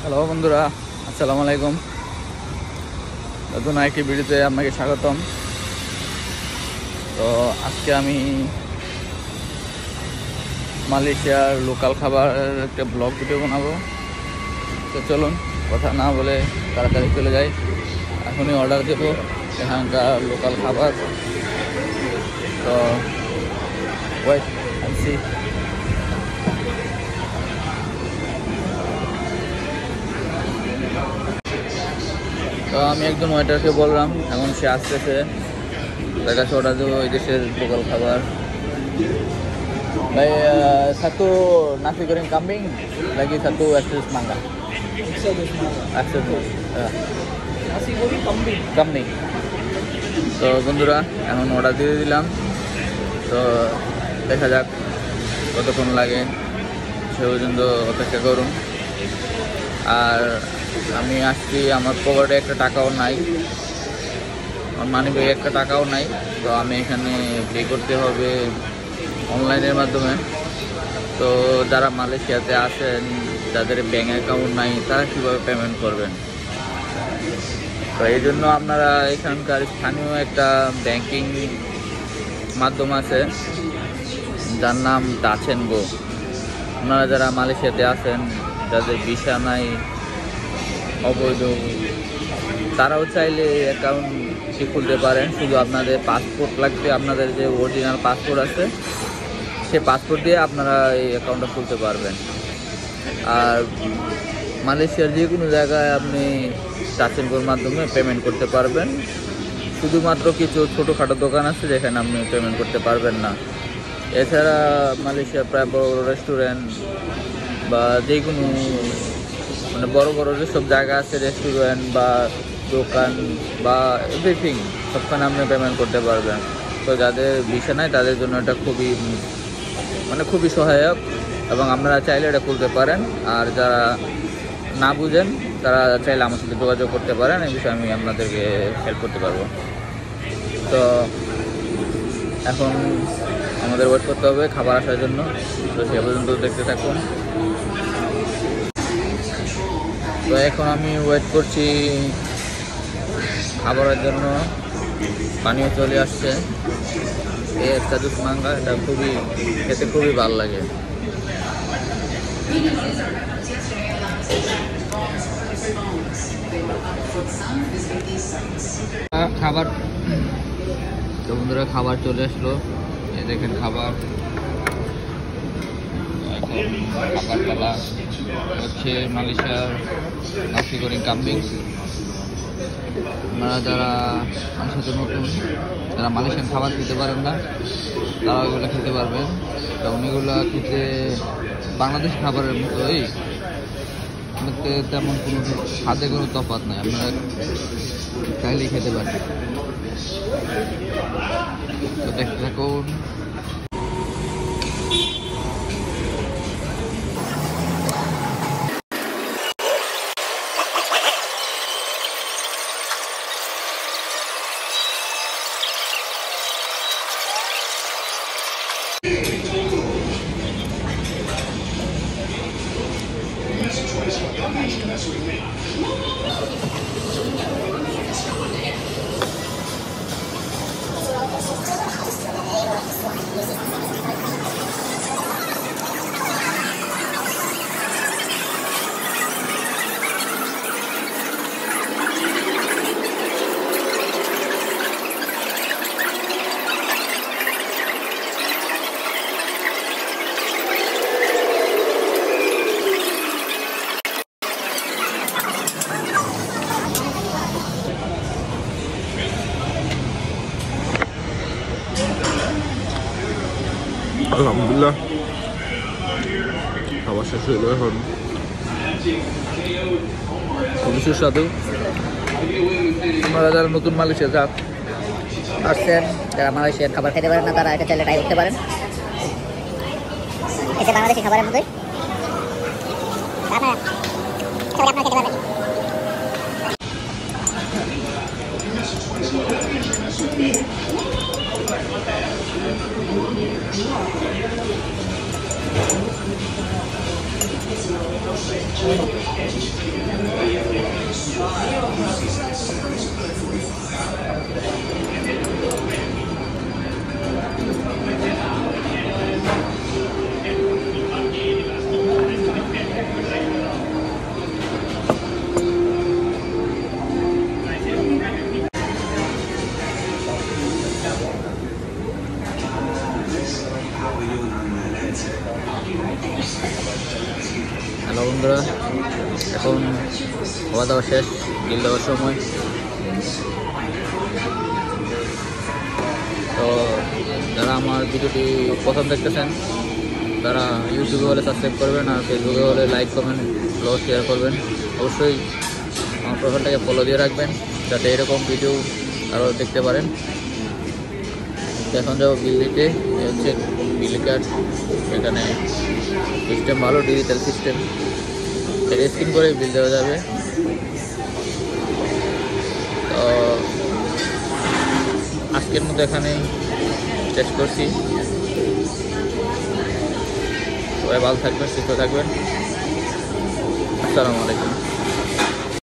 Hello বন্ধুরা, আসসালামু আলাইকুম। নতুন একটি ভিডিওতে আপনাকে স্বাগতম। তো আজকে আমি মালয়েশিয়ার লোকাল খাবারের একটা ব্লগ ভিডিও বানাবো। তো চলুন কথা না বলে তাড়াতাড়ি চলে যাই, এখনই অর্ডার দেবো এখানকার লোকাল খাবার। তো ওয়েট অ্যান্ড সি। তো আমি একজন ওয়েটারকে বললাম, এখন সে আসতেছে, তার কাছে অর্ডার দেবো এই দেশের লোকাল খাবার। ভাই, satu nasi goreng kambing, lagi satu es mangga. Es nasi goreng kambing. Kambing. তো বন্ধুরা, এখন অর্ডার দিয়ে দিলাম। তো দেখা যাক কতক্ষণ লাগে, সে পর্যন্ত অপেক্ষা করুন। আর আমি আসছি, আমার পকেটে একটা টাকাও নাই, আমার মানি ব্যাগে একটা টাকাও নাই। তো আমি এখানে পে করতে হবে অনলাইনের মাধ্যমে। তো যারা মালয়েশিয়াতে আছেন, যাদের ব্যাঙ্ক অ্যাকাউন্ট নাই, তারা কীভাবে পেমেন্ট করবেন? তো এই জন্য আপনারা এখানকার স্থানীয় একটা ব্যাংকিং মাধ্যম আছে, যার নাম টাচ অ্যান্ড গো। আপনারা যারা মালয়েশিয়াতে আছেন, যাদের ভিসা নাই, অবৈধ, তারাও চাইলে অ্যাকাউন্ট খুলতে পারেন। শুধু আপনাদের পাসপোর্ট লাগবে, আপনাদের যে অরিজিনাল পাসপোর্ট আছে সে পাসপোর্ট দিয়ে আপনারা এই অ্যাকাউন্টটা খুলতে পারবেন। আর মালয়েশিয়ার যে কোনো জায়গায় আপনি টাচ অ্যান্ড গোর মাধ্যমে পেমেন্ট করতে পারবেন। শুধুমাত্র কিছু ছোটোখাটো দোকান আছে যেখানে আপনি পেমেন্ট করতে পারবেন না। এছাড়া মালয়েশিয়ার প্রায় বড় বড় রেস্টুরেন্ট বা যে কোনো মানে বড় বড় যেসব জায়গা আছে, রেস্টুরেন্ট বা দোকান বা এভরিথিং, সবখানে আপনি পেমেন্ট করতে পারবেন। তো যাদের ভিসা নাই তাদের জন্য এটা খুবই সহায়ক, এবং আপনারা চাইলে এটা খুলতে পারেন। আর যারা না বুঝেন তারা চাইলে আমার সাথে যোগাযোগ করতে পারেন, এই বিষয়ে আমি আপনাদেরকে হেল্প করতে পারবো। তো এখন আমাদের ওয়েট করতে হবে খাবার আসার জন্য। তো সে পর্যন্ত দেখতে থাকুন। তো এখন আমি ওয়েট করছি খাবারের জন্য। পানিও চলে আসছে। এই একটা জুস মাঙ্গা, এটা খেতে খুবই ভালো লাগে। খাবার, তো বন্ধুরা খাবার চলে আসলো, এই দেখেন খাবার। এখন খাবার পালা হচ্ছে মালয়েশিয়ার নাসি গোরিং কাম্বিং। আপনারা যারা আমার সাথে নতুন, যারা মালয়েশিয়ান খাবার খেতে পারেন না, তারা ওইগুলো খেতে পারবেন। কারণ এগুলো খেতে বাংলাদেশ খাবারের মতোই, তেমন কোনো স্বাদে কোনো তফাৎ নাই, আপনারা চাইলেই খেতে পারেন। তো দেখতে থাকুন। আলহামদুলিল্লাহ খাবার শেষ হইল। এখন খুবই সুস্বাদু। আপনারা যারা নতুন মালয়েশিয়া আসছেন, যারা মালয়েশিয়ান খাবার খেতে পারেন না, তারা এটা চাইলে ট্রাই করতে পারেন। এটা বাংলাদেশি খাবারের মতোই, আপনারা খেতে পারবেন। হ্যালো বন্ধুরা, এখন খাওয়া দাওয়া শেষ, বিল দেওয়ার সময়। তো যারা আমার ভিডিওটি প্রথম দেখতেছেন তারা ইউটিউবে হলে সাবস্ক্রাইব করবেন, আর ফেসবুকে হলে লাইক কমেন্ট প্লাস শেয়ার করবেন। অবশ্যই আমার প্রোফাইলটাকে ফলো দিয়ে রাখবেন যাতে এরকম ভিডিও আরও দেখতে পারেন। এখন যাবো বিল দিতে। এই হচ্ছে বিল কার্ড, এখানে সিস্টেম ভালো, ডিজিটাল সিস্টেম, এটা স্ক্যান করে বিল দেওয়া যাবে। তো আজকের মতো এখানেই শেষ করছি। সবাই ভালো থাকবেন, সুস্থ থাকবেন। আসসালামু আলাইকুম।